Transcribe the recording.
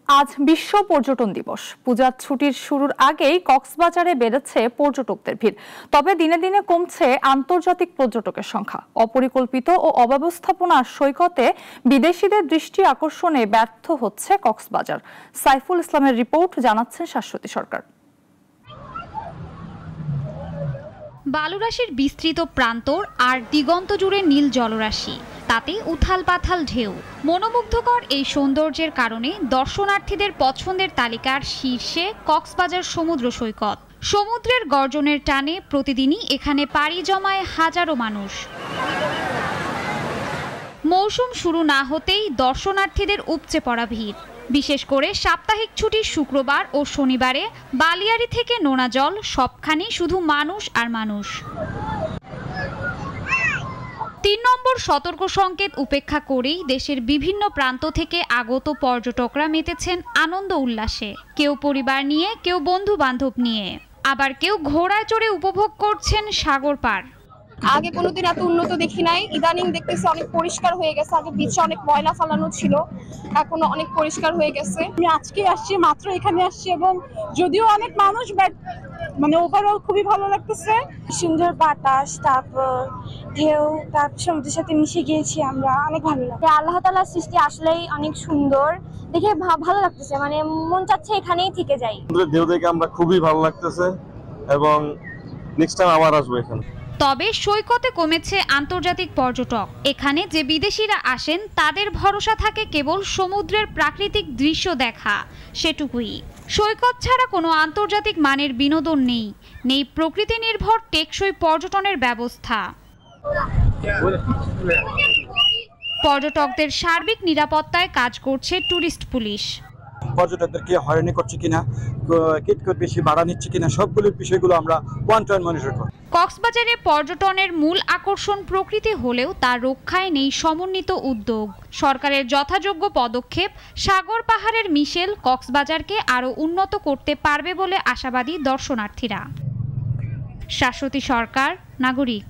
আজ বিশ্ব পর্যটন দিবস। পূজার ছুটির শুরুর আগেই কক্সবাজারে বেড়েছে পর্যটকদের ভিড়। তবে দিনে দিনে কমছে আন্তর্জাতিক পর্যটকের সংখ্যা। অপরিকল্পিত ও অব্যবস্থাপনার সৈকতে বিদেশিদের দৃষ্টি আকর্ষণে ব্যর্থ হচ্ছে কক্সবাজার। সাইফুল ইসলামের রিপোর্ট, জানাচ্ছেন শাশ্বতী সরকার। বালুরাশির বিস্তৃত প্রান্তর আর দিগন্ত জুড়ে নীল জলরাশি, তাতে উথাল পাথাল ঢেউ। মনোমুগ্ধকর এই সৌন্দর্যের কারণে দর্শনার্থীদের পছন্দের তালিকার শীর্ষে কক্সবাজার সমুদ্র সৈকত। সমুদ্রের গর্জনের টানে প্রতিদিনই এখানে পাড়ি জমায় হাজারো মানুষ। মৌসুম শুরু না হতেই দর্শনার্থীদের উপচে পড়া ভিড়। বিশেষ করে সাপ্তাহিক ছুটির শুক্রবার ও শনিবারে বালিয়াড়ি থেকে নোনাজল সবখানি শুধু মানুষ আর মানুষ। ৩ নম্বর সতর্ক সংকেত উপেক্ষা করেই দেশের বিভিন্ন প্রান্ত থেকে আগত পর্যটকরা মেতেছেন আনন্দ উল্লাসে। কেউ পরিবার নিয়ে, কেউ বন্ধু বান্ধব নিয়ে, আবার কেউ ঘোড়ায় চড়ে উপভোগ করছেন সাগর পার। আগে কোনোদিন এত উন্নত দেখি নাই, ইদানিং দেখতেছি অনেক পরিষ্কার হয়ে গেছে। আগে বিচে অনেক ময়লা ফালানো ছিল, এখন অনেক পরিষ্কার হয়ে গেছে। আমি আজকে আসছি, মাত্র এখানে আসছি, এবং যদিও অনেক মানুষ, বাট ওভারঅল খুবই ভালো লাগতেছে। সুন্দর বাতাস, তারপর ঢেউ, তারপর সমুদ্রের সাথে মিশে গিয়েছি আমরা, অনেক ভালো লাগে। আল্লাহ তাআলার সৃষ্টি আসলেই অনেক সুন্দর, দেখে ভালো লাগতেছে, মন চাচ্ছে এখানেই থেকে যাই। সমুদ্রের ঢেউ দেখে আমরা খুবই ভালো লাগতেছে এবং নেক্সট টাইম আবার আসবো এখানে। তবে সৈকতে কমেছে আন্তর্জাতিক পর্যটক। এখানে যে বিদেশিরা আসেন তাদের ভরসা থাকে কেবল সমুদ্রের প্রাকৃতিক দৃশ্য দেখা, সেটুকুই। সৈকত ছাড়া কোনো আন্তর্জাতিক মানের বিনোদন নেই, নেই প্রকৃতি নির্ভর টেকসই পর্যটনের ব্যবস্থা। পর্যটকদের সার্বিক নিরাপত্তায় কাজ করছে ট্যুরিস্ট পুলিশ। পর্যটকদেরকে হয়রানি করছে কিনা, কিটকট বেশি ভাড়া নিচ্ছে কিনা, সবগুলোর বিষয়গুলো আমরা ওয়ান টাইম মনিটর করি। কক্সবাজারে পর্যটনের মূল আকর্ষণ প্রকৃতি হলেও তার রক্ষায় নেই সমন্বিত উদ্যোগ। সরকারের যথাযোগ্য পদক্ষেপ সাগর পাহাড়ের মিশেল কক্সবাজারকে আরও উন্নত করতে পারবে বলে আশাবাদী দর্শনার্থীরা। শাশ্বতী সরকার, নাগরিক।